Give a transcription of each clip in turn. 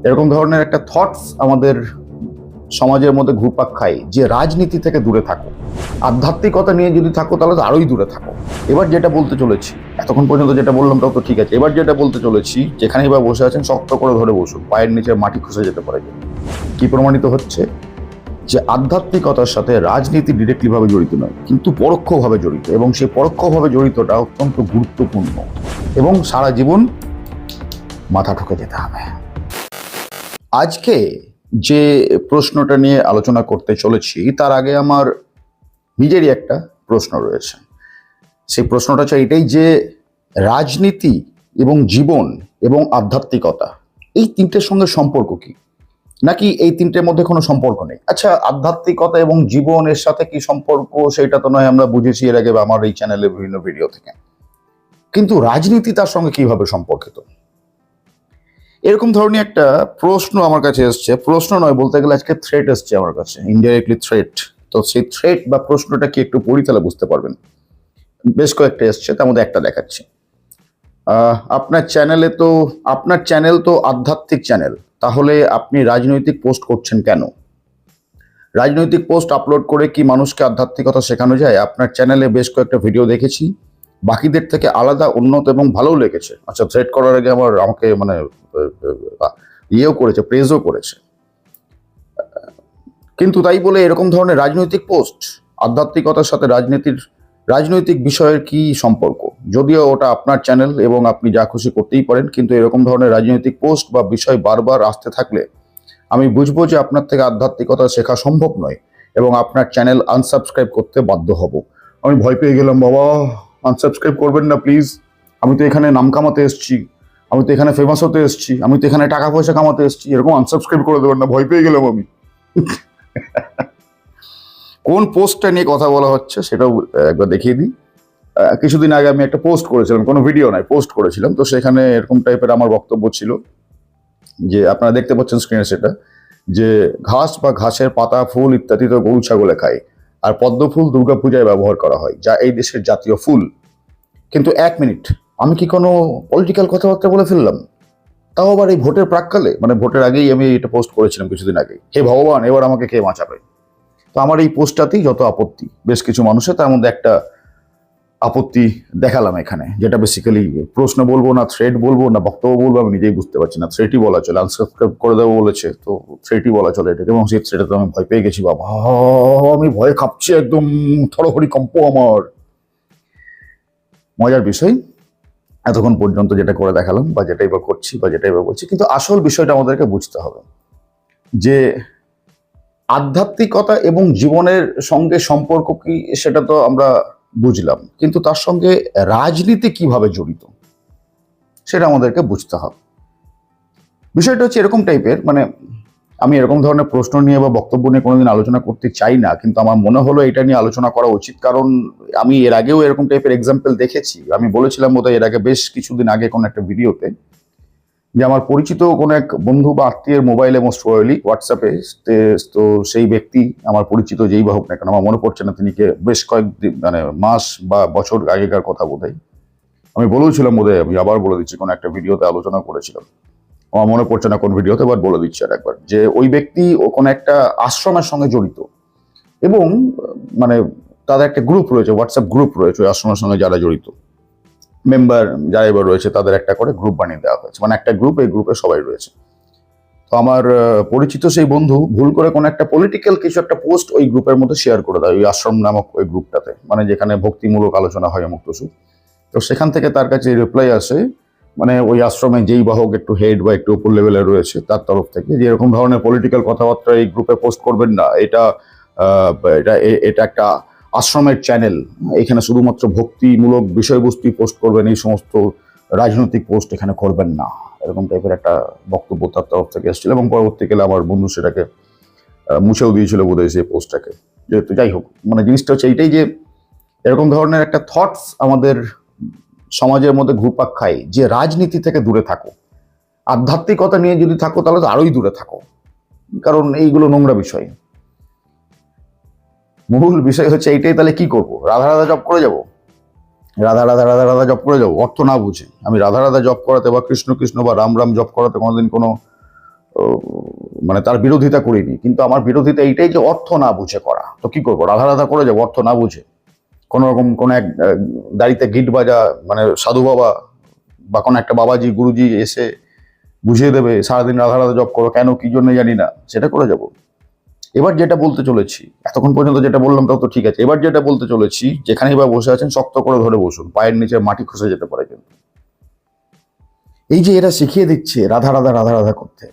এরকম ধরনের একটা থটস আমাদের সমাজের মধ্যে ঘুরপাক খায় যে রাজনীতি থেকে দূরে থাকো, আধ্যাত্মিকতা নিয়ে যদি থাকো তাহলে তো আরোই দূরে থাকো। এবার যেটা বলতে চলেছি, এতক্ষণ পর্যন্ত যেটা বললাম তাও তো ঠিক আছে, এবার যেটা বলতে চলেছি, যেখানেই বা বসে আছেন শক্ত করে ধরে বসুন, পায়ের নিচে মাটি খসে যেতে পারে। কি প্রমাণিত হচ্ছে? যে আধ্যাত্মিকতার সাথে রাজনীতি ডিরেক্টলি ভাবে জড়িত নয়, কিন্তু পরোক্ষভাবে জড়িত, এবং সেই পরোক্ষভাবে জড়িতটা অত্যন্ত গুরুত্বপূর্ণ এবং সারা জীবন মাথা ঠুকে যেতে হবে। আজকে যে প্রশ্নটা নিয়ে আলোচনা করতে চলেছি তার আগে আমার নিজেরই একটা প্রশ্ন রয়েছে। সেই প্রশ্নটা হচ্ছে এটাই যে রাজনীতি এবং জীবন এবং আধ্যাত্মিকতা এই তিনটের সঙ্গে সম্পর্ক কি, নাকি এই তিনটের মধ্যে কোনো সম্পর্ক নেই? আচ্ছা, আধ্যাত্মিকতা এবং জীবনের সাথে কি সম্পর্ক সেটা তো নয় আমরা বুঝেছি এর আগে বা আমার এই চ্যানেলে বিভিন্ন ভিডিও থেকে, কিন্তু রাজনীতি তার সঙ্গে কিভাবে সম্পর্কিত? এরকম ধরনের একটা প্রশ্ন আমার কাছে এসছে, প্রশ্ন নয় বলতে গেলে আজকে থ্রেট এসছে আমার কাছে, ইনডাইরেক্টলি থ্রেট। তো সেই থ্রেট বা প্রশ্নটা কি একটু পড়ি তাহলে বুঝতে পারবেন। বেশ কয়েকটা এসছে, তার মধ্যে একটা দেখাচ্ছি। আপনার চ্যানেল তো আধ্যাত্মিক চ্যানেল, তাহলে আপনি রাজনৈতিক পোস্ট করছেন কেন? রাজনৈতিক পোস্ট আপলোড করে কি মানুষকে আধ্যাত্মিকতা শেখানো যায়? আপনার চ্যানেলে বেশ কয়েকটা ভিডিও দেখেছি, বাকিদের থেকে আলাদা, উন্নত এবং ভালোও লেগেছে। আচ্ছা, থ্রেট করার আগে আমাকে মানে ইয়েও করেছে, প্রেজও করেছে। কিন্তু তাই বলে এরকম ধরনের রাজনৈতিক পোস্ট, আধ্যাত্মিকতার সাথে রাজনৈতিক বিষয়ের কি সম্পর্ক? যদিও ওটা আপনার চ্যানেল এবং আপনি যা খুশি করতেই পারেন, কিন্তু এরকম ধরনের রাজনৈতিক পোস্ট বা বিষয় বারবার আসতে থাকলে আমি বুঝবো যে আপনার থেকে আধ্যাত্মিকতা শেখা সম্ভব নয় এবং আপনার চ্যানেল আনসাবস্ক্রাইব করতে বাধ্য হব। আমি ভয় পেয়ে গেলাম, বাবা আনসাবস্ক্রাইব করবেন না প্লিজ, আমি তো এখানে নাম কামাতে এসেছি, আমি তো এখানে ফেমাস হতে এসেছি, আমি তো এখানে টাকা পয়সা কামাতে এসেছি, এরকম আনসাবস্ক্রাইব করে দেবেন না। ভয় পেয়ে গেলাম আমি। কোন পোস্টটা নিয়ে কথা বলা হচ্ছে সেটাও একবার দেখিয়ে দিই। কিছুদিন আগে আমি একটা পোস্ট করেছিলাম, কোনো ভিডিও নয়, পোস্ট করেছিলাম। তো সেখানে এরকম টাইপের আমার বক্তব্য ছিল যে আপনারা দেখতে পাচ্ছেন স্ক্রিনে সেটা, যে ঘাস বা ঘাসের পাতা, ফুল ইত্যাদি তো গরু ছাগলে খায়, আর পদ্ম ফুল দুর্গাপূজায় ব্যবহার করা হয়, যা এই দেশের জাতীয় ফুল। কিন্তু এক মিনিট, আমি কি কোনো পলিটিক্যাল কথাবার্তা বলে ফেললাম? তাও আবার এই ভোটের প্রাককালে, মানে ভোটের আগেই আমি এটা পোস্ট করেছিলাম কিছুদিন আগে। হে ভগবান, এবার আমাকে কে বাঁচাবে? তো আমার এই পোস্টটাতেই যত আপত্তি বেশ কিছু মানুষের, তার মধ্যে একটা আপত্তি দেখালাম এখানে, যেটা বেসিক্যালি প্রশ্ন বলবো না থ্রেড বলবো না বক্তব্য বলবো আমি নিজেই বুঝতে পারছি না। থ্রেটই বলা চলে, আনসাবস্ক্রাইব করে দেবো বলেছে তো থ্রেটই বলা চলে এটাকে, এবং সেই থ্রেটে তো আমি ভয় পেয়ে গেছি বাবা, আমি ভয়ে কাঁপছি একদম, থরহরি কম্প আমার। মজার বিষয়, এতক্ষণ পর্যন্ত যেটা করে দেখালাম বা যেটাই বা করছি বা যেটাই বা বলছি, কিন্তু আসল বিষয়টা আমাদেরকে বুঝতে হবে যে আধ্যাত্মিকতা এবং জীবনের সঙ্গে সম্পর্ক কি সেটা তো আমরা বুঝলাম, কিন্তু তার সঙ্গে রাজনীতি কিভাবে জড়িত সেটা আমাদেরকে বুঝতে হবে। বিষয়টা হচ্ছে এরকম টাইপের, মানে আমি এরকম ধরনের প্রশ্ন নিয়ে বা বক্তব্য নিয়ে কোনোদিন আলোচনা করতে চাই না, কিন্তু আমার মনে হলো এটা নিয়ে আলোচনা করা উচিত, কারণ আমি এর আগেও এরকম টাইপের এক্সাম্পল দেখেছি। আমি বলেছিলাম বোধহয় এর আগে, বেশ কিছুদিন আগে কোনো একটা ভিডিওতে, যে আমার পরিচিত কোনো এক বন্ধু বা আত্মীয়ের মোবাইলে, মোস্ট প্রবাবলি হোয়াটসঅ্যাপে, তো সেই ব্যক্তি আমার পরিচিত যেই বা হোক না কেন, আমার মনে পড়ছে না তিনি কে, বেশ কয়েকদিন মানে মাস বা বছর আগেকার কথা বোধহয়, আমি বলেছিলাম বোধহয়, আমি আবার বলে দিচ্ছি, কোনো একটা ভিডিওতে আলোচনা করেছিলাম, আমার মনে পড়ছে না কোন ভিডিওতে, এবার বলে দিচ্ছি আর একবার, যে ওই ব্যক্তি ও কোনো একটা আশ্রমের সঙ্গে জড়িত, এবং মানে তাদের একটা গ্রুপ রয়েছে, হোয়াটসঅ্যাপ গ্রুপ রয়েছে ওই আশ্রমের সঙ্গে যারা জড়িত মেম্বার যারা এবার রয়েছে, তাদের একটা করে গ্রুপ বানিয়ে দেওয়া হয়েছে, মানে একটা গ্রুপ, এই গ্রুপে সবাই রয়েছে। তো আমার পরিচিত সেই বন্ধু ভুল করে কোনো একটা পলিটিক্যাল কিছু একটা পোস্ট ওই গ্রুপের মধ্যে শেয়ার করে দেয়, ওই আশ্রম নামক ওই গ্রুপটাতে, মানে যেখানে ভক্তিমূলক আলোচনা হয় অমুক তসু। তো সেখান থেকে তার কাছে রিপ্লাই আসে, মানে ওই আশ্রমে যেই বাহক একটু হেড বা একটু উপর লেভেলে রয়েছে তার তরফ থেকে, যে এরকম ধরনের পলিটিক্যাল কথাবার্তা এই গ্রুপে পোস্ট করবেন না, এটা এটা এটা একটা আশ্রমের চ্যানেল, এখানে শুধুমাত্র ভক্তিমূলক বিষয়বস্তু পোস্ট করবেন, এই সমস্ত রাজনৈতিক পোস্ট এখানে করবেন না, এরকম টাইপের একটা বক্তব্য তার তরফ থেকে এসেছিল, এবং পরবর্তীকালে আমার বন্ধু সেটাকে মুছেও দিয়েছিল বোধহয় সেই পোস্টটাকে। যেহেতু যাই হোক, মানে জিনিসটা হচ্ছে এইটাই যে এরকম ধরনের একটা থটস আমাদের সমাজের মধ্যে ঘুরপাক খায় যে রাজনীতি থেকে দূরে থাকো, আধ্যাত্মিকতা নিয়ে যদি থাকো তাহলে তো আরোই দূরে থাকো, কারণ এইগুলো নোংরা বিষয়। মূল বিষয় হচ্ছে এইটাই, তাহলে কি করবো? রাধা রাধা জপ করে যাব? রাধা রাধা রাধা রাধা জপ করে যাবো অর্থ না বুঝে। আমি রাধা রাধা জপ করাতে বা কৃষ্ণ কৃষ্ণ বা রাম রাম জপ করাতে কোনোদিন কোনো মানে তার বিরোধিতা করিনি, কিন্তু আমার বিরোধিতা এইটাই যে অর্থ না বুঝে করা। তো কি করবো, রাধা রাধা করে যাবো অর্থ না বুঝে? কোনো রকম কোনো এক দাড়িতে গিট বাজা মানে সাধু বাবা বা কোনো একটা বাবাজি গুরুজি এসে বুঝিয়ে দেবে সারাদিন রাধা রাধা জপ করো, কেন কি জন্য জানি না, সেটা করে যাব। এবার যেটা বলতে চলেছি, এতক্ষণ পর্যন্ত যেটা বললাম তাও তো ঠিক আছে, এবার যেটা বলতে চলেছি, যেখানেই বা বসে আছেন শক্ত করে ধরে বসুন, পায়ের নিচে মাটি খসে যেতে পারে। কিন্তু এই যে এরা শিখিয়ে দিচ্ছে রাধা রাধা রাধা রাধা করতে,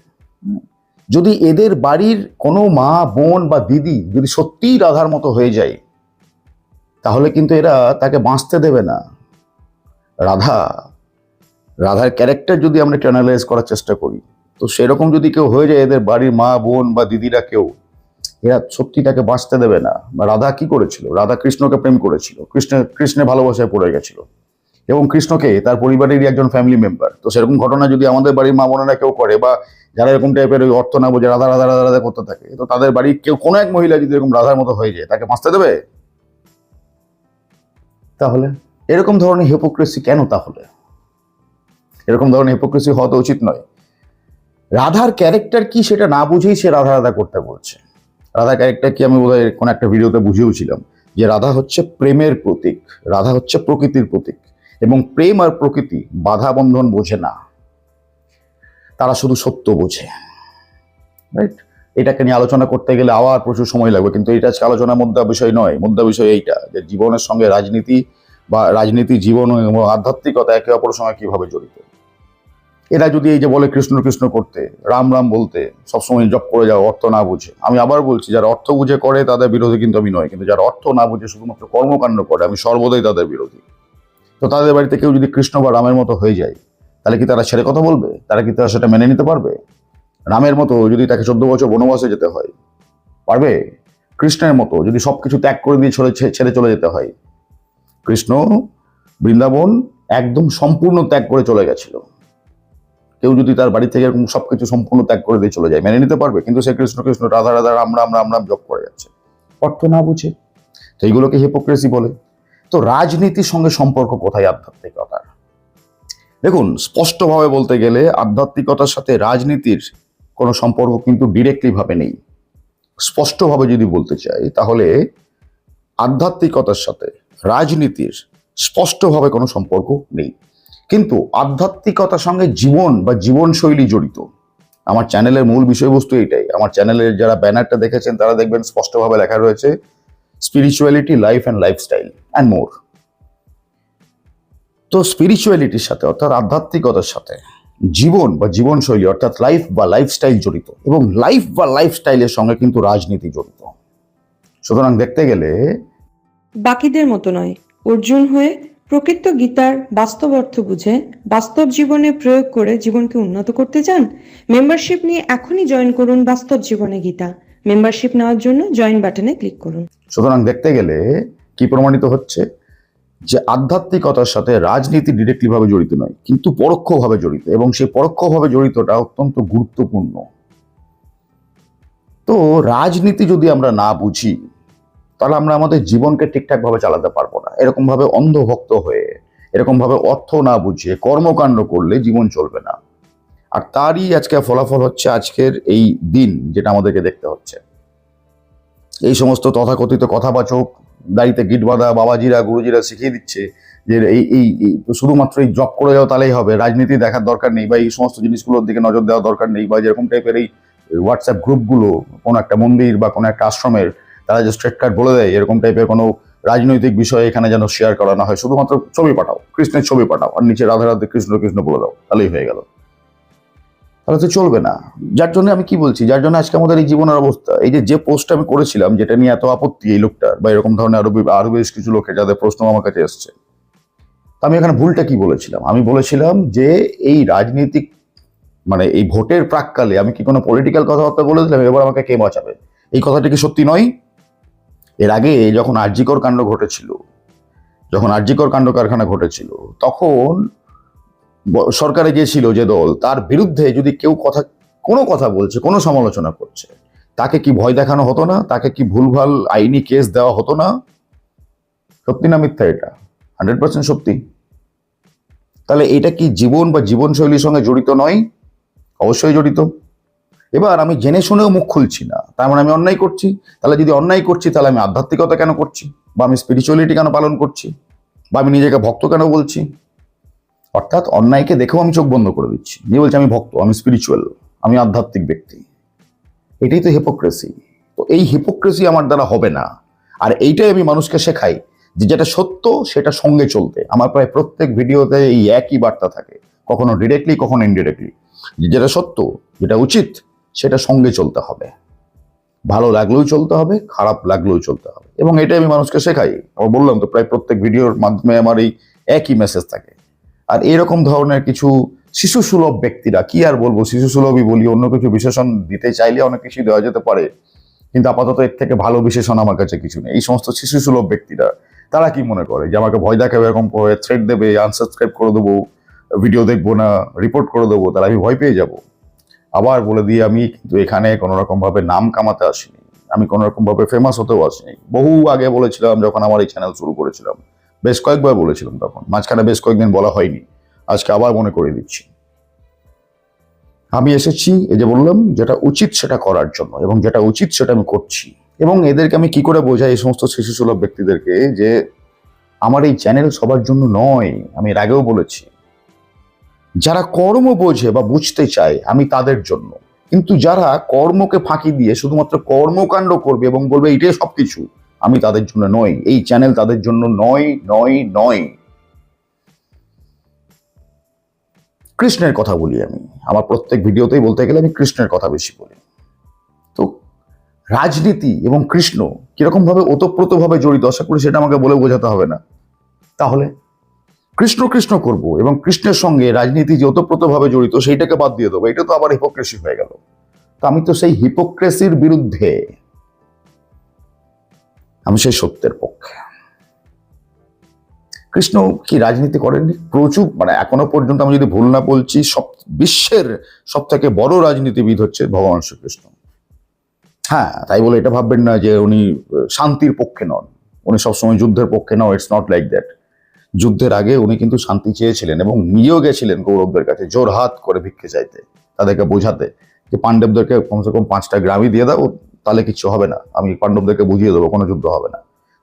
যদি এদের বাড়ির কোনো মা বোন বা দিদি যদি সত্যিই রাধার মতো হয়ে যায়, তাহলে কিন্তু এরা তাকে বাঁচতে দেবে না। রাধার ক্যারেক্টার যদি আমরা চ্যানেলাইজ করার চেষ্টা করি, তো সেরকম যদি কেউ হয়ে যায় এদের বাড়ির মা বোন বা দিদিরা কেউ, এরা সত্যি তাকে বাঁচতে দেবে না। রাধা কি করেছিল? রাধা কৃষ্ণকে প্রেম করেছিল, কৃষ্ণের ভালোবাসায় পড়ে গেছিল, এবং কৃষ্ণকে তার পরিবারেরই একজন ফ্যামিলি মেম্বার। তো সেরকম ঘটনা যদি আমাদের বাড়ির মা বোনেরা কেউ করে, বা যারা এরকম টাইপের ওই অর্থ না বুঝে রাধা রাধা রাধা রাধা করতে থাকে, তো তাদের বাড়ির কেউ কোনো এক মহিলা যদি এরকম রাধার মতো হয়ে যায়, তাকে বাঁচতে দেবে? তাহলে এরকম ধরনের হিপোক্রেসি কেন? তাহলে এরকম ধরনের হিপোক্রেসি হওয়া তো উচিত নয়। রাধার ক্যারেক্টার কি সেটা না বুঝেই সে রাধা রাধা করতে বলছে। রাধার ক্যারেক্টার কি আমি বোধহয় কোনো একটা ভিডিওতে বুঝিয়েওছিলাম, যে রাধা হচ্ছে প্রেমের প্রতীক, রাধা হচ্ছে প্রকৃতির প্রতীক, এবং প্রেম আর প্রকৃতি বাধা বন্ধন বোঝে না, তারা শুধু সত্য বোঝে। রাইট? এটাকে নিয়ে আলোচনা করতে গেলে আবার প্রচুর সময় লাগবে, কিন্তু এটা আজকে আলোচনার মুদ্রা বিষয় নয়। মুদ্রা বিষয় এইটা, যে জীবনের সঙ্গে রাজনীতি বা রাজনীতি, জীবন এবং আধ্যাত্মিকতা একে অপরের সঙ্গে কিভাবে জড়িত। এরা যদি এই যে বলে কৃষ্ণ কৃষ্ণ করতে, রাম রাম বলতে, সবসময় জপ করে যাও অর্থ না বুঝে, আমি আবার বলছি, যারা অর্থ বুঝে করে তাদের বিরোধী কিন্তু আমি নয়, কিন্তু যারা অর্থ না বুঝে শুধুমাত্র কর্মকাণ্ড করে, আমি সর্বদাই তাদের বিরোধী। তো তাদের বাড়িতে কেউ যদি কৃষ্ণ বা রামের মতো হয়ে যায়, তাহলে কি তারা ছেড়ে কথা বলবে? তারা কি তারা সেটা মেনে নিতে পারবে? রামের মতো যদি তাকে 14 বছর বনবাসে যেতে হয়, পারবে? কৃষ্ণের মতো যদি সবকিছু ত্যাগ করে দিয়ে ছেড়ে চলে যেতে হয়, কৃষ্ণ বৃন্দাবন একদম সম্পূর্ণ ত্যাগ করে চলে গেছিল, কেউ যদি তার বাড়ি থেকে এরকম সবকিছু সম্পূর্ণ ত্যাগ করে দিয়ে চলে যায়, মেনে নিতে পারবে? কিন্তু সে কৃষ্ণ কৃষ্ণ রাধা রাধা রাম রাম রাম রাম জপ করে যাচ্ছে, অর্থ না বুঝে। তো এইগুলোকে হিপোক্রেসি বলে। তো রাজনীতির সঙ্গে সম্পর্ক কোথায় আধ্যাত্মিকতার? দেখুন, স্পষ্টভাবে বলতে গেলে আধ্যাত্মিকতার সাথে রাজনীতির কোনো সম্পর্ক কিন্তু ডিরেক্টলি ভাবে নেই। স্পষ্টভাবে যদি বলতে চাই, তাহলে আধ্যাত্মিকতার সাথে রাজনীতির স্পষ্টভাবে কোনো সম্পর্ক নেই, কিন্তু আধ্যাত্মিকতার সঙ্গে জীবন বা জীবনশৈলী জড়িত। আমার চ্যানেলের মূল বিষয়বস্তু এটাই। আমার চ্যানেলের যারা ব্যানারটা দেখেছেন তারা দেখবেন স্পষ্টভাবে লেখা রয়েছে spirituality, life and lifestyle and more. তো স্পিরিচুয়ালিটির সাথে অর্থাৎ আধ্যাত্মিকতার সাথে জীবন বা জীবনশৈলী অর্থাৎ লাইফ বা লাইফস্টাইল জড়িত, এবং লাইফ বা লাইফস্টাইলের সঙ্গে কিন্তু রাজনীতি জড়িত। সুতরাং দেখতে গেলে বাকিদের মতো নয়, অর্জুন হয়ে প্রকৃত গীতার বাস্তব অর্থ বুঝে বাস্তব জীবনে প্রয়োগ করে জীবনকে উন্নত করতে চান? মেম্বারশিপ নিয়ে এখনই জয়েন করুন বাস্তব জীবনে গীতা। মেম্বারশিপ নেওয়ার জন্য জয়েন বাটনে ক্লিক করুন। সুতরাং দেখতে গেলে কি প্রমাণিত হচ্ছে, যে আধ্যাত্মিকতার সাথে রাজনীতি ডিরেক্টলি ভাবে জড়িত নয়, কিন্তু পরোক্ষভাবে জড়িত, এবং সেই পরোক্ষভাবে জড়িতটা অত্যন্ত গুরুত্বপূর্ণ। তো রাজনীতি যদি আমরা না বুঝি, তাহলে আমরা আমাদের জীবনকে ঠিকঠাক ভাবে চালাতে পারবো না। এরকম ভাবে অন্ধভক্ত হয়ে, এরকম ভাবে অর্থ না বুঝিয়ে কর্মকাণ্ড করলে জীবন চলবে না। আর তারই আজকে ফলাফল হচ্ছে আজকের এই দিন, যেটা আমাদেরকে দেখতে হচ্ছে। এই সমস্ত তথাকথিত কথাবাচক, দাড়িতে গিট বাঁধা বাবাজিরা গুরুজিরা শিখিয়ে দিচ্ছে যে এই শুধুমাত্র এই জব করে যাও তাহলেই হবে, রাজনীতি দেখার দরকার নেই, বা এই সমস্ত জিনিসগুলোর দিকে নজর দেওয়ার দরকার নেই, বা যেরকম টাইপের এই হোয়াটসঅ্যাপ গ্রুপগুলো কোনো একটা মন্দির বা কোনো একটা আশ্রমের, তারা যে স্ট্রেট কার্ড বলে দেয় এরকম টাইপের কোনো রাজনৈতিক বিষয় এখানে যেন শেয়ার করা না হয়, শুধুমাত্র ছবি পাঠাও, কৃষ্ণের ছবি পাঠাও, আর নিচে রাধা রাধে কৃষ্ণ কৃষ্ণ বলে দাও, তাহলেই হয়ে গেল। তাহলে তো চলবে না। যার জন্য আমি কি বলছি, যার জন্য আজকে আমাদের এই জীবনের অবস্থা। এই যে পোস্ট আমি করেছিলাম, যেটা নিয়ে এত আপত্তি এই লোকটার, বা এরকম ধরনের আরো বেশ কিছু লোকের যাদের প্রশ্ন আমার কাছে এসছে, আমি এখানে ভুলটা কি বলেছিলাম? আমি বলেছিলাম যে এই রাজনীতিক মানে এই ভোটের প্রাককালে আমি কি কোনো পলিটিক্যাল কথাবার্তা বলে দিলাম, এবার আমাকে কে বাঁচাবে? এই কথাটি কি সত্যি নয়? এর আগে যখন আরজিকর কাণ্ড ঘটেছিল, যখন আরজিকর কাণ্ড কারখানা ঘটেছিল, তখন সরকারে গিয়েছিল যে দল, তার বিরুদ্ধে যদি কেউ কোনো কথা বলছে, কোনো সমালোচনা করছে, তাকে কি ভয় দেখানো হতো না? তাকে কি ভুলভাল আইনি কেস দেওয়া হতো না? সত্যি না মিথ্যা এটা? 100% সত্যি। তাহলে এটা কি জীবন বা জীবনশৈলীর সঙ্গে জড়িত নয়? অবশ্যই জড়িত। এবার আমি জেনে শুনেও মুখ খুলছি না, তার মানে আমি অন্যায় করছি। তাহলে যদি অন্যায় করছি, তাহলে আমি আধ্যাত্মিকতা কেন করছি, বা আমি স্পিরিচুয়ালিটি কেন পালন করছি, বা আমি নিজেকে ভক্ত কেন বলছি? অর্থাৎ অন্যায়কে দেখেও আমি চোখ বন্ধ করে দিচ্ছি, নিয়ে বলছি আমি ভক্ত, আমি স্পিরিচুয়াল, আমি আধ্যাত্মিক ব্যক্তি। এটাই তো হিপোক্রেসি। তো এই হিপোক্রেসি আমার দ্বারা হবে না। আর এইটাই আমি মানুষকে শেখাই, যে যেটা সত্য সেটা সঙ্গে চলতে। আমার প্রায় প্রত্যেক ভিডিওতে এই একই বার্তা থাকে, কখনো ডিরেক্টলি কখনো ইনডিরেক্টলি, যেটা সত্য, যেটা উচিত, সেটা সঙ্গে চলতে হবে। ভালো লাগলেও চলতে হবে, খারাপ লাগলেও চলতে হবে, এবং এটাই আমি মানুষকে শেখাই। আমার বললাম তো, প্রায় প্রত্যেক ভিডিওর মাধ্যমে আমার এই একই মেসেজ থাকে। আর এরকম ধরনের কিছু শিশু সুলভ ব্যক্তিরা, কি আর বলবো, শিশু সুলভই বলি, অন্য কিছু বিশেষণ দিতে চাইলে অনেক কিছু দেওয়া যেতে পারে, কিন্তু আপাতত এর থেকে ভালো বিশেষণ আমার কাছে কিছু নেই। এই সমস্ত শিশু সুলভ ব্যক্তিরা, তারা কি মনে করে যে আমাকে ভয় দেখাবে, এরকম থ্রেট দেবে, আনসাবস্ক্রাইব করে দেবো, ভিডিও দেখবো না, রিপোর্ট করে দেবো, তাহলে আমি ভয় পেয়ে যাব? আবার বলে দিয়ে, আমি কিন্তু এখানে কোনো রকম ভাবে নাম কামাতে আসিনি, আমি কোনো রকম ভাবে ফেমাস হতেও আসিনি। বহু আগে বলেছিলাম, যখন আমার এই চ্যানেল শুরু করেছিলাম, বেশ কয়েকবার বলেছিলাম, তখন মাঝখানে বেশ কয়েকদিন বলা হয়নি, আজকে আবার মনে করে দিচ্ছি। আমি এসেছি, এই যে বললাম, যেটা উচিত সেটা করার জন্য, এবং যেটা উচিত সেটা আমি করছি। এবং এদেরকে আমি কি করে বোঝাই, এই সমস্ত শিশু সুলভ ব্যক্তিদেরকে, যে আমার এই চ্যানেল সবার জন্য নয়। আমি এর আগেও বলেছি, যারা কর্ম বোঝে বা বুঝতে চায়, আমি তাদের জন্য। কিন্তু যারা কর্মকে ফাঁকি দিয়ে শুধুমাত্র কর্মকাণ্ড করবে এবং বলবে এটাই সবকিছু, আমি তাদের জন্য নই। এই চ্যানেল তাদের জন্য নয়, নয়, নয়। কৃষ্ণের কথা বলি আমি, আমার প্রত্যেক ভিডিওতেই বলতে গেলে আমি কৃষ্ণের কথা বেশি বলি। তো রাজনীতি এবং কৃষ্ণ কিরকম ভাবে ওতপ্রোতভাবে জড়িত, আশা করি সেটা আমাকে বলে বোঝাতে হবে না। তাহলে কৃষ্ণ কৃষ্ণ করব এবং কৃষ্ণের সঙ্গে রাজনীতি যে ওতপ্রোতভাবে জড়িত সেইটাকে বাদ দিয়ে দেবো, এটা তো আবার হিপোক্রেসি হয়ে গেল। তো আমি তো সেই হিপোক্রেসির বিরুদ্ধে, আমি সেই সত্যের পক্ষে। কৃষ্ণ কি রাজনীতি করেননি? প্রচুর, মানে এখনো পর্যন্ত আমি যদি ভুল না বলছি, বিশ্বের সব থেকে বড় রাজনীতিবিদ হচ্ছে ভগবান শ্রীকৃষ্ণ। হ্যাঁ, তাই বলে এটা ভাববেন না যে উনি শান্তির পক্ষে নন, উনি সবসময় যুদ্ধের পক্ষে নন। It's not like that. যুদ্ধের আগে উনি কিন্তু শান্তি চেয়েছিলেন, এবং নিজেও গেছিলেন কৌরবদের কাছে জোর হাত করে ভিক্ষে চাইতে, তাদেরকে বোঝাতে যে পাণ্ডবদেরকে কমসে কম 5টা গ্রামই দিয়ে দাও, তাহলে কিছু হবে না, আমি পাণ্ডবদেরকে বুঝিয়ে দেবো, কোনো যুদ্ধ হবে না।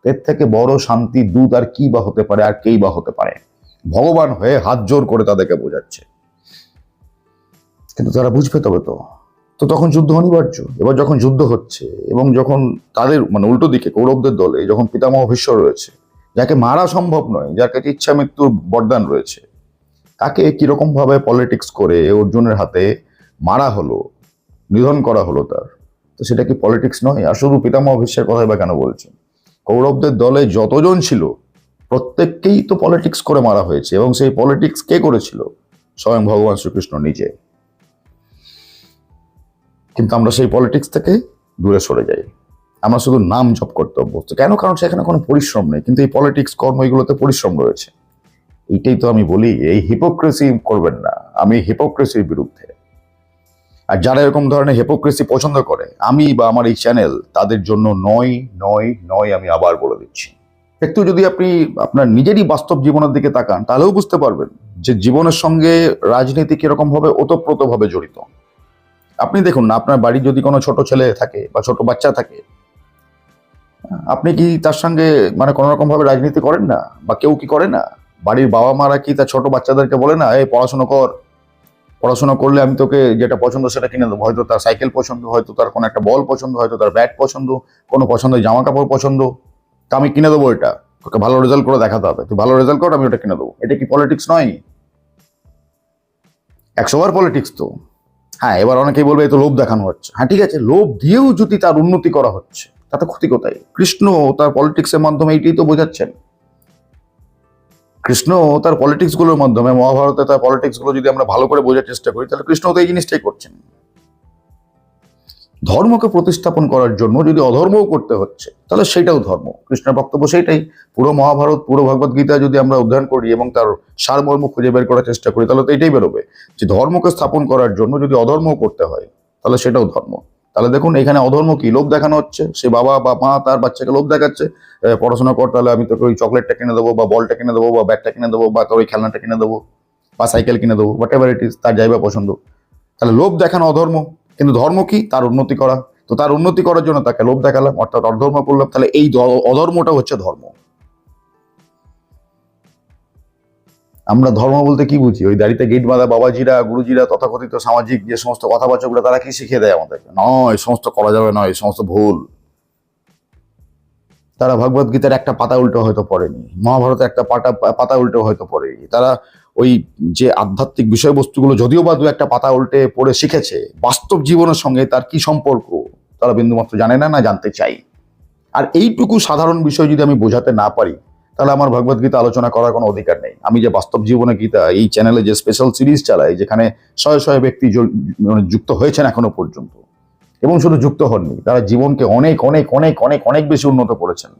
এর থেকে বড় শান্তি দূত আর কি বা হতে পারে, আর কেই বা হতে পারে? ভগবান হয়ে হাত জোর করে তাদেরকে বোঝাচ্ছে। কিন্তু তারা বুঝবে তবে তো। তো তখন যুদ্ধ অনিবার্য। এবার যখন যুদ্ধ হচ্ছে, এবং যখন তাদের মানে উল্টো দিকে কৌরবদের দলে যখন পিতামহ ভীষ্ম রয়েছে, যাকে মারা সম্ভব নয়, যার কাছে ইচ্ছা মৃত্যুর বরদান রয়েছে, তাকে কিরকম ভাবে পলিটিক্স করে অর্জুনের হাতে মারা হলো, নিধন করা হলো তার, তো সেটা কি পলিটিক্স নয়? আর শুধু পিতামহ ভীষ্মের কথাই বা কেন বলছেন? কৌরবদের দলে যতজন ছিল প্রত্যেককেই তো পলিটিক্স করে মারা হয়েছে, এবং সেই পলিটিক্স কে করেছিল? স্বয়ং ভগবান শ্রীকৃষ্ণ নিজে। কিন্তু আমরা সেই পলিটিক্স থেকে দূরে সরে যাই, আমরা শুধু নাম জপ করতে অভ্যস্ত। কেন? কারণ সেখানে কোনো পরিশ্রম নেই। কিন্তু এই পলিটিক্স কর্ম, এগুলোতে পরিশ্রম রয়েছে। এইটাই তো আমি বলি, এই হিপোক্রেসি করবেন না, আমি হিপোক্রেসির বিরুদ্ধে। আর যারা এরকম ধরনের হিপোক্রেসি পছন্দ করে, আমি বা আমার এই চ্যানেল তাদের জন্য নয়, নয়, নয়। আমি আবার বলে দিচ্ছি। একটু যদি আপনি আপনার নিজেরই বাস্তব জীবনের দিকে তাকান, তাহলেও বুঝতে পারবেন যে জীবনের সঙ্গে রাজনীতি কিরকম ভাবে ওতপ্রোতভাবে জড়িত। আপনি দেখুন না, আপনার বাড়ির যদি কোনো ছোট ছেলে থাকে বা ছোট বাচ্চা থাকে, আপনি কি তার সঙ্গে মানে কোনো রকম ভাবে রাজনীতি করেন না? বা কেউ কি করে না? বাড়ির বাবা মারা কি তার ছোট বাচ্চাদেরকে বলে না, এই পড়াশোনা কর, পড়াশোনা করলে আমি তোকে যেটা পছন্দ সেটা কিনে দেবো? হয়তো তার সাইকেল পছন্দ, হয়তো তার কোনো একটা বল পছন্দ, হয়তো তার ব্যাট পছন্দ, কোনো পছন্দের জামা কাপড় পছন্দ, তা আমি কিনে দেবো। এটা তোকে ভালো রেজাল্ট করে দেখাতে হবে, তুই ভালো রেজাল্ট কর, আমি ওটা কিনে দেবো। এটা কি পলিটিক্স নয়? 100বার পলিটিক্স তো। হ্যাঁ, এবার অনেকেই বলবে এই তো লোভ দেখানো হচ্ছে। হ্যাঁ ঠিক আছে, লোভ দিয়েও যদি তার উন্নতি করা হচ্ছে, তাতে ক্ষতি কোথায়? কৃষ্ণ তার পলিটিক্সের মাধ্যমে এইটাই তো বোঝাচ্ছেন। কৃষ্ণ তার পলিটিক্স গুলোর মাধ্যমে, মহাভারতে তার পলিটিক্স গুলো যদি আমরা ভালো করে বোঝার চেষ্টা করি, তাহলে কৃষ্ণ তো এই জিনিসটাই করছেন। ধর্মকে প্রতিস্থাপন করার জন্য যদি অধর্মও করতে হচ্ছে, তাহলে সেটাও ধর্ম। কৃষ্ণের বক্তব্য সেইটাই। পুরো মহাভারত, পুরো ভগবদ গীতা যদি আমরা অধ্যয়ন করি এবং তার সারমর্ম খুঁজে বের করার চেষ্টা করি, তাহলে তো এটাই বেরোবে যে ধর্মকে স্থাপন করার জন্য যদি অধর্মও করতে হয়, তাহলে সেটাও ধর্ম। তাহলে দেখুন এখানে অধর্ম কি, লোভ দেখানো হচ্ছে। সে বাবা বা মা তার বাচ্চাকে লোভ দেখাচ্ছে, পড়াশোনা কর, তাহলে আমি তোকে ওই চকলেটটা কিনে দেবো, বা বলটা কিনে দেবো, বা ব্যাটটা কিনে দেবো, বা তোর ওই খেলনাটা কিনে দেবো, বা সাইকেল কিনে দেবো, হোয়াট এভার ইট ইজ, তার যাইবা পছন্দ। তাহলে লোভ দেখানো অধর্ম, কিন্তু ধর্ম কি, তার উন্নতি করা। তো তার উন্নতি করার জন্য তাকে লোভ দেখালাম, অর্থাৎ অধর্ম করলাম। তাহলে এই অধর্মটা হচ্ছে ধর্ম। আমরা ধর্ম বলতে কি বুঝি? ওই দাড়িতে গেট বাঁধা বাবাজিরা, গুরুজিরা, তথাকথিত সামাজিক যে সমস্ত কথাবাচকরা, তারা কি শিখিয়ে দেয় আমাদেরকে? নয়, এই সমস্ত করা যাবে, নয়, এই সমস্ত ভুল। তারা ভগবদ গীতার একটা পাতা উল্টো হয়তো পড়েনি, মহাভারতের একটা পাতা উল্টো হয়তো পড়েনি। তারা ওই যে আধ্যাত্মিক বিষয়বস্তুগুলো যদিও বা দু একটা পাতা উল্টে পড়ে শিখেছে, বাস্তব জীবনের সঙ্গে তার কি সম্পর্ক তারা বিন্দুমাত্র জানে না, না জানতে চাই। আর এইটুকু সাধারণ বিষয় যদি আমি বোঝাতে না পারি, তাহলে আমার ভগবদ গীতা আলোচনা করার কোনো অধিকার নেই। আমি যে বাস্তব জীবনে গীতা এই চ্যানেলে যে স্পেশাল সিরিজ চালাই, যেখানে শয়ে শয়ে ব্যক্তি যুক্ত হয়েছেন এখনো পর্যন্ত, এবং শুধু যুক্ত হননি, তারা জীবনকে অনেক অনেক অনেক অনেক অনেক বেশি উন্নত করেছেন।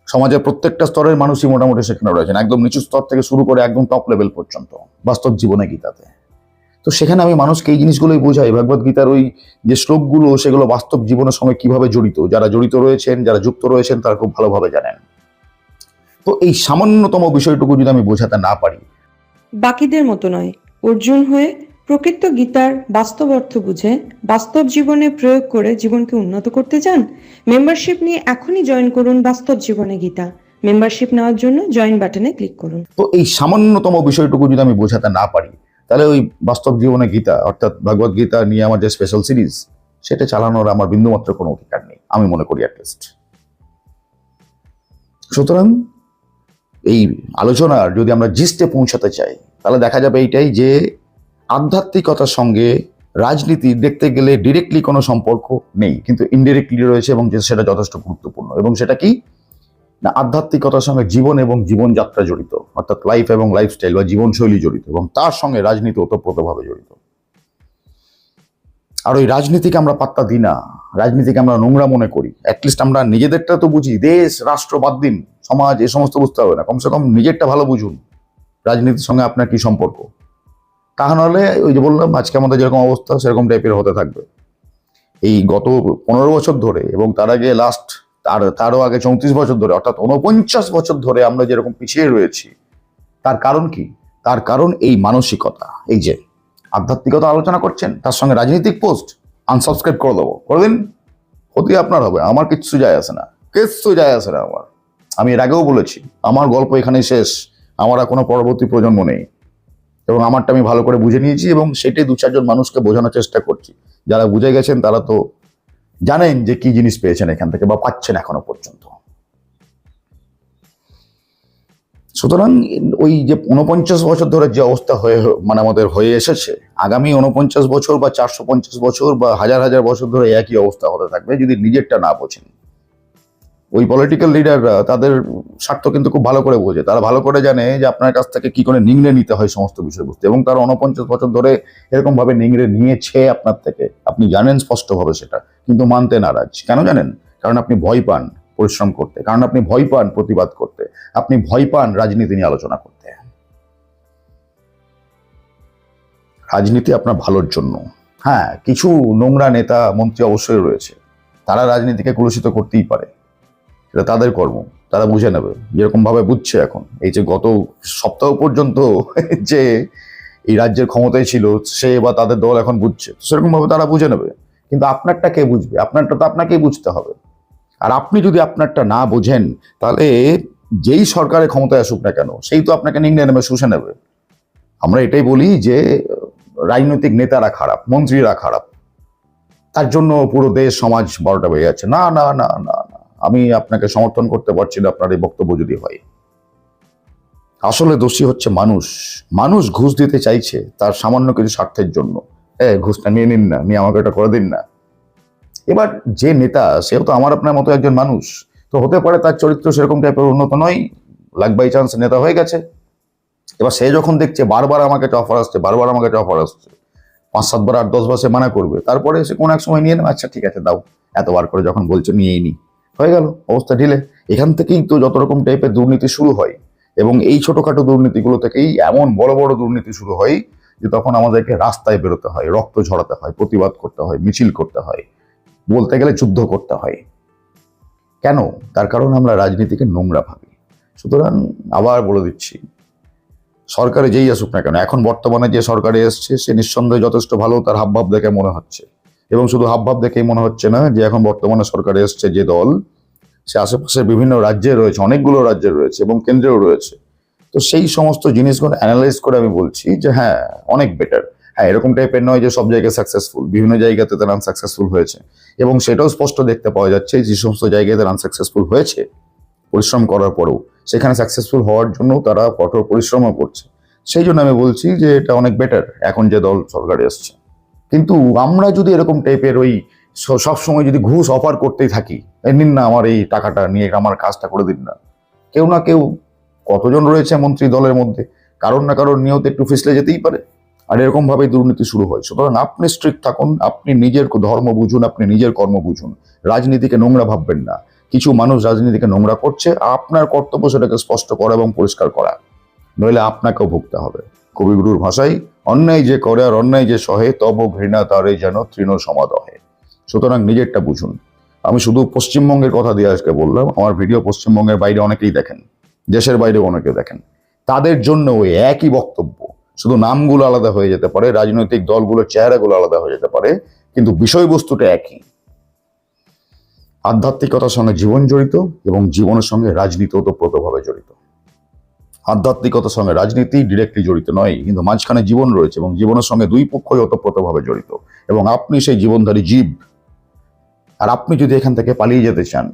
সমাজের প্রত্যেকটা স্তরের মানুষই মোটামুটি সেখানে রয়েছেন, একদম নিচু স্তর থেকে শুরু করে একদম টপ লেভেল পর্যন্ত বাস্তব জীবনে গীতাতে। তো সেখানে আমি মানুষকে এই জিনিসগুলোই বোঝাই, ভগবদ গীতার ওই যে শ্লোকগুলো, সেগুলো বাস্তব জীবনের সঙ্গে কিভাবে জড়িত, যারা জড়িত রয়েছেন, যারা যুক্ত রয়েছেন, তারা খুব ভালোভাবে জানেন। তো এই সামান্যতম বিষয়টুকু যদি আমি বোঝাতে না পারি, বাকিদের মতো নয়, অর্জুন হয়ে প্রকৃত গীতার বাস্তব অর্থ বুঝে বাস্তব জীবনে প্রয়োগ করে জীবনকে উন্নত করতে চান? মেম্বারশিপ নিয়ে এখনই জয়েন করুন বাস্তব জীবনে গীতা। মেম্বারশিপ নেওয়ার জন্য জয়েন বাটনে ক্লিক করুন। তো এই সামান্যতম বিষয়টুকু যদি আমি বোঝাতে না পারি, তাহলে ওই বাস্তব জীবনে গীতা, অর্থাৎ ভগবদ গীতা নিয়ে আমার যে স্পেশাল সিরিজ, সেটা চালানোর আমার বিন্দুমাত্র কোনো অধিকার নেই, আমি মনে করি অ্যাটলিস্ট। সুতরাং এই আলোচনার যদি আমরা জিস্টে পৌঁছাতে চাই, তাহলে দেখা যাবে এইটাই যে আধ্যাত্মিকতার সঙ্গে রাজনীতি দেখতে গেলে ডিরেক্টলি কোনো সম্পর্ক নেই, কিন্তু ইনডিরেক্টলি রয়েছে, এবং সেটা যথেষ্ট গুরুত্বপূর্ণ। এবং সেটা কি না, আধ্যাত্মিকতার সঙ্গে জীবন এবং জীবনযাত্রা জড়িত, অর্থাৎ লাইফ এবং লাইফস্টাইল বা জীবনশৈলী জড়িত, এবং তার সঙ্গে রাজনীতি ওতপ্রোতভাবে জড়িত। আর ওই রাজনীতিকে আমরা পাত্তা দিই না, রাজনীতিকে আমরা নোংরা মনে করি। অ্যাটলিস্ট আমরা নিজেদেরটা তো বুঝি, দেশ রাষ্ট্র বাদ দিন, সমাজ এ সমস্ত বুঝতে হবে না, কমসে কম নিজেরটা ভালো বুঝুন, রাজনীতির সঙ্গে আপনার কি সম্পর্ক। তা নাহলে ওই যে বললাম, আজকে আমাদের যেরকম অবস্থা সেরকম টাইপের হতে থাকবে। এই গত 15 বছর ধরে, এবং তার আগে লাস্ট তারও আগে 34 বছর ধরে, অর্থাৎ 49 বছর ধরে আমরা যেরকম পিছিয়ে রয়েছি, তার কারণ কি? তার কারণ এই মানসিকতা। এই যে আধ্যাত্মিকতা আলোচনা করছেন, তার সঙ্গে রাজনৈতিক পোস্ট, আনসাবস্ক্রাইব করে দেবো, করে দিন, ক্ষতি আপনার হবে, আমার কিচ্ছু যায় আসে না, কিচ্ছু যায় আসে না আমার। আমি এর আগেও বলেছি, আমার গল্প এখানেই শেষ, আমার আর কোনো পরবর্তী প্রজন্ম নেই, এবং আমারটা আমি ভালো করে বুঝে নিয়েছি, এবং সেটাই 2-4 জন মানুষকে বোঝানোর চেষ্টা করছি। যারা বুঝে গেছেন তারা তো জানেন যে কি জিনিস পেয়েছেন এখান থেকে, বা পাচ্ছেন এখনো পর্যন্ত। সুতরাং ওই যে 49 বছর ধরে যে অবস্থা আমাদের হয়ে এসেছে, আগামী 49 বছর বা 450 বছর বা হাজার হাজার বছর ধরে একই অবস্থা হতে থাকবে যদি নিজেরটা না বোঝেন। ওই পলিটিক্যাল লিডাররা তাদের স্বার্থ কিন্তু খুব ভালো করে বোঝে, তারা ভালো করে জানে যে আপনার কাছ থেকে কি করে নিংড়ে নিতে হয় সমস্ত বিষয়বস্তু, এবং তারা 49 বছর ধরে এরকম ভাবে নিংড়ে নিয়েছে আপনার থেকে, আপনি জানেন স্পষ্টভাবে সেটা, কিন্তু মানতে নারাজ। কেন জানেন? কারণ আপনি ভয় পান পরিশ্রম করতে, কারণ আপনি ভয় পান প্রতিবাদ করতে, আপনি ভয় পান রাজনীতি নিয়ে আলোচনা করতে। রাজনীতি আপনার ভালোর জন্য। হ্যাঁ, কিছু নোংরা নেতা মন্ত্রী অবশ্যই রয়েছে, তারা রাজনীতিকে কলুষিত করতেই পারে, এটা তাদের কর্ম, তারা বুঝে নেবে, যেরকম ভাবে বুঝছে এখন। এই যে গত সপ্তাহ পর্যন্ত যে এই রাজ্যের ক্ষমতায় ছিল সে বা তাদের দল এখন বুঝছে, সেরকম ভাবে তারা বুঝে নেবে। কিন্তু আপনারটা কে বুঝবে? আপনারটা তো আপনাকেই বুঝতে হবে। আর আপনি যদি আপনারটা না বোঝেন, তাহলে যেই সরকারের ক্ষমতায় আসুক না কেন, সেই তো আপনাকে নিংড়ে নেবে, শুষে নেবে। আমরা এটাই বলি যে রাজনৈতিক নেতারা খারাপ, মন্ত্রীরা খারাপ, তার জন্য পুরো দেশ সমাজ 12টা বেজে যাচ্ছে। না না না না না, আমি আপনাকে সমর্থন করতে পারছি না আপনার এই বক্তব্য যদি হয়। আসলে দোষী হচ্ছে মানুষ। মানুষ ঘুষ দিতে চাইছে তার সামান্য কিছু স্বার্থের জন্য। ঘুষটা নিয়ে নিন না, নিয়ে আমাকে এটা করে দিন না। এবার যে নেতা, সেও তো আমার আপনার মতো একজন মানুষ, তো হতে পারে তার চরিত্র সেরকম টাইপের উন্নত নয়, লাক বাই চান্স নেতা হয়ে গেছে। এবার সে যখন দেখছে বারবার আমাকে অফার আসছে, বারবার আমাকে অফার আসছে, 5-7 বার 8-10 বার সে মানা করবে, তারপরে সে কোন এক সময় নিয়ে নেবে, আচ্ছা ঠিক আছে দাও, এতবার করে যখন বলছো নিয়েই নি, হয়ে গেল, অবস্থা ঢিলে। এখান থেকেই তো যত রকম টাইপের দুর্নীতি শুরু হয়, এবং এই ছোটখাটো দুর্নীতিগুলো থেকেই এমন বড় বড় দুর্নীতি শুরু হয়, যে তখন আমাদেরকে রাস্তায় বেরোতে হয়, রক্ত ঝরাতে হয়, প্রতিবাদ করতে হয়, মিছিল করতে হয়, বলতে গেলে যুদ্ধ করতে হয়। কেন? তার কারণ আমরা রাজনীতিকে নোংরা ভাবি। সুতরাং আবার বলে দিচ্ছি, সরকারে যেই আসুক না কেন, এখন বর্তমানে যে সরকারে এসছে সে নিঃসন্দেহে যথেষ্ট ভালো, তার হাবভাব দেখে মনে হচ্ছে। এবং শুধু হাবভাব দেখেই মনে হচ্ছে না, যে এখন বর্তমানে সরকারে এসছে যে দল, সে আশেপাশে বিভিন্ন রাজ্যে রয়েছে, অনেকগুলো রাজ্যে রয়েছে এবং কেন্দ্রেও রয়েছে। তো সেই সমস্ত জিনিসগুলো অ্যানালাইজ করে আমি বলছি যে হ্যাঁ, অনেক বেটার। হ্যাঁ, এরকম টাইপের নয় যে সব জায়গায় সাকসেসফুল, বিভিন্ন জায়গাতে তারা আনসাকসেসফুল হয়েছে। এবং সেটাও স্পষ্ট দেখতে পাওয়া যাচ্ছে, যে সমস্ত জায়গায় তারা আনসাকসেসফুল হয়েছে পরিশ্রম করার পরেও, সেখানে সাকসেসফুল হওয়ার জন্য তারা কঠোর পরিশ্রমও করছে। সেই জন্য আমি বলছি যে এটা অনেক বেটার এখন যে দল সরকারে এসছে। কিন্তু আমরা যদি এরকম টাইপের ওই সব সময় যদি ঘুষ অফার করতেই থাকি, নিন না আমার এই টাকাটা নিয়ে আমার কাজটা করে দিন না, কেউ না কেউ, কতজন রয়েছে মন্ত্রী দলের মধ্যে, কারোর না কারোর নিয়ত একটু ফিসলে যেতেই পারে। আর এরকম ভাবেই দুর্নীতি শুরু হয়। সুতরাং আপনি স্ট্রিক্ট থাকুন, আপনি নিজের ধর্ম বুঝুন, আপনি নিজের কর্ম বুঝুন, রাজনীতিকে নোংরা ভাববেন না। কিছু মানুষ রাজনীতিকে নোংরা করছে, আপনার কর্তব্য সেটাকে স্পষ্ট করা এবং পরিষ্কার করা, নইলে আপনাকেও ভুগতে হবে। কবিগুরুর ভাষায়, অন্যায় যে করে আর অন্যায় যে সহে, তব ঘৃণা তারে যেন তৃণ সমাদহে। সুতরাং নিজেরটা বুঝুন। আমি শুধু পশ্চিমবঙ্গের কথা দিয়ে আজকে বললাম, আমার ভিডিও পশ্চিমবঙ্গের বাইরে অনেকেই দেখেন, দেশের বাইরেও অনেকে দেখেন। তাদের জন্য ওই একই বক্তব্য, শুধু নামগুলো আলাদা হয়ে যেতে পারে, রাজনৈতিক দলগুলোর চেহারাগুলো আলাদা হয়ে যেতে পারে, কিন্তু বিষয়বস্তুটা একই। আধ্যাত্মিকতার সঙ্গে জীবন জড়িত এবং জীবনের সঙ্গে রাজনীতি ওতপ্রোতভাবে জড়িত। আধ্যাত্মিকতার সঙ্গে রাজনীতি ডিরেক্টলি জড়িত নয়, কিন্তু মাঝখানে জীবন রয়েছে এবং জীবনের সঙ্গে দুই পক্ষই ওতপ্রোতভাবে জড়িত। এবং আপনি সেই জীবনধারী জীব। আর আপনি যদি এখান থেকে পালিয়ে যেতে চান,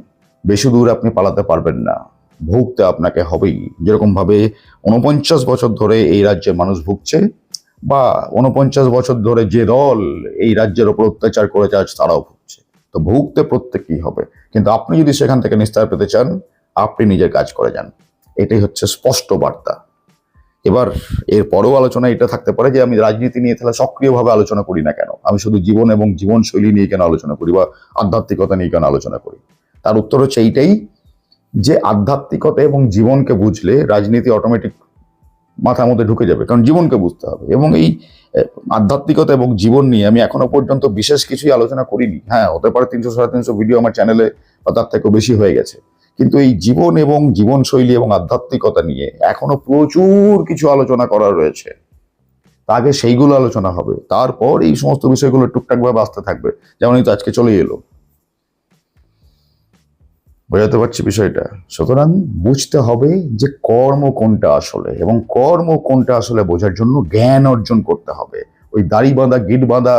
বেশি দূর আপনি পালাতে পারবেন না, ভুগতে আপনাকে হবেই। যেরকম ভাবে 49 বছর ধরে এই রাজ্যের মানুষ ভুগছে, বা 49 বছর ধরে যে দল এই রাজ্যের ওপর অত্যাচার করেছে আজ তারাও ভুগছে। তো ভুগতে প্রত্যেকেই হবে। কিন্তু আপনি যদি সেখান থেকে নিস্তার পেতে চান, আপনি নিজের কাজ করে যান। এটাই হচ্ছে স্পষ্ট বার্তা। এবার এর পরেও আলোচনা এটা থাকতে পারে যে আমি রাজনীতি নিয়ে তাহলে সক্রিয়ভাবে আলোচনা করি না কেন, আমি শুধু জীবন এবং জীবনশৈলী নিয়ে কেন আলোচনা করি, বা আধ্যাত্মিকতা নিয়ে কেন আলোচনা করি। তার উত্তর হচ্ছে এইটাই, যে আধ্যাত্মিকতা এবং জীবনকে বুঝলে রাজনীতি অটোমেটিক মাথার মধ্যে ঢুকে যাবে, কারণ জীবনকে বুঝতে হবে। এবং এই আধ্যাত্মিকতা এবং জীবন নিয়ে আমি এখনো পর্যন্ত বিশেষ কিছুই আলোচনা করিনি। হ্যাঁ, হতে পারে 300-350 ভিডিও আমার চ্যানেলে বা তার থেকেও বেশি হয়ে গেছে, কিন্তু এই জীবন এবং জীবনশৈলী এবং আধ্যাত্মিকতা নিয়ে এখনো প্রচুর কিছু আলোচনা করার রয়েছে। আগে সেইগুলো আলোচনা হবে, তারপর এই সমস্ত বিষয়গুলো টুকটাক ভাবে আসতে থাকবে। যেমন এই তো আজকে চলে এলো, বোঝাতে পারছি বিষয়টা। সুতরাং বুঝতে হবে যে কর্ম কোনটা আসলে, এবং কর্ম কোনটা আসলে বোঝার জন্য জ্ঞান অর্জন করতে হবে। ওই দাড়ি বাঁধা গিট বাঁধা,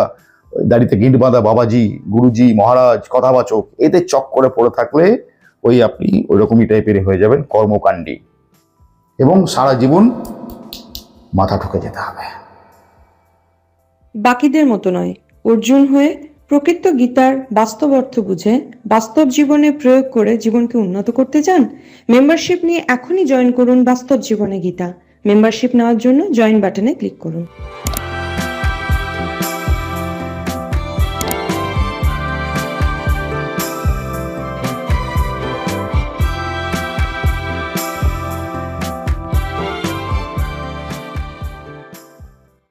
দাড়িতে গিট বাঁধা বাবাজি, গুরুজি, মহারাজ, কথাবাচক, এদের চক্করে পড়ে থাকলে ওই আপনি ওই রকমই টাইপের হয়ে যাবেন, কর্মকাণ্ডী, এবং সারা জীবন মাথা ঠুকে যেতে হবে। বাকিদের মতো নয়, অর্জুন হয়ে প্রকৃত গীতার বাস্তব অর্থ বুঝে বাস্তব জীবনে প্রয়োগ করে জীবনকে উন্নত করতে চান? মেম্বারশিপ নিয়ে এখনই জয়েন করুন বাস্তব জীবনে গীতা। মেম্বারশিপ নেওয়ার জন্য জয়েন বাটনে ক্লিক করুন।